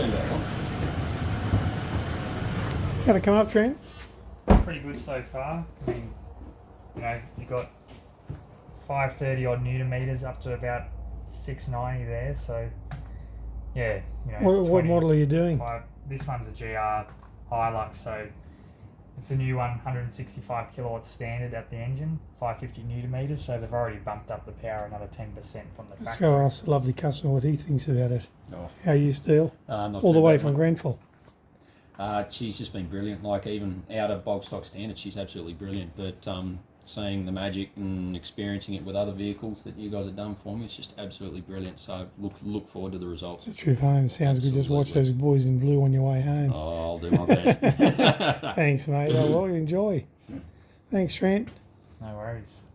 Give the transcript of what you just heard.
$2. How'd it come up, Trent? Pretty good so far. I mean, you know, you got 530 odd newton meters up to about 690 there. So yeah, you know. What model are you doing? This one's a GR Hilux, so it's a new one, 165 kilowatts standard at the engine, 550 newton meters. So they've already bumped up the power another 10% from the Let's factory. go ask the lovely customer what he thinks about it. Oh. How you Steel? Not All the too way bad, from mate. Grenfell. She's just been brilliant. Like even out of bulk stock standard, she's absolutely brilliant. But seeing the magic and experiencing it with other vehicles that you guys have done for me, it's just absolutely brilliant. So look forward to the results. The trip home sounds good. Just watch those boys in blue on your way home. Oh, I'll do my best. Thanks, mate. Oh, well, enjoy. Thanks, Trent. No worries.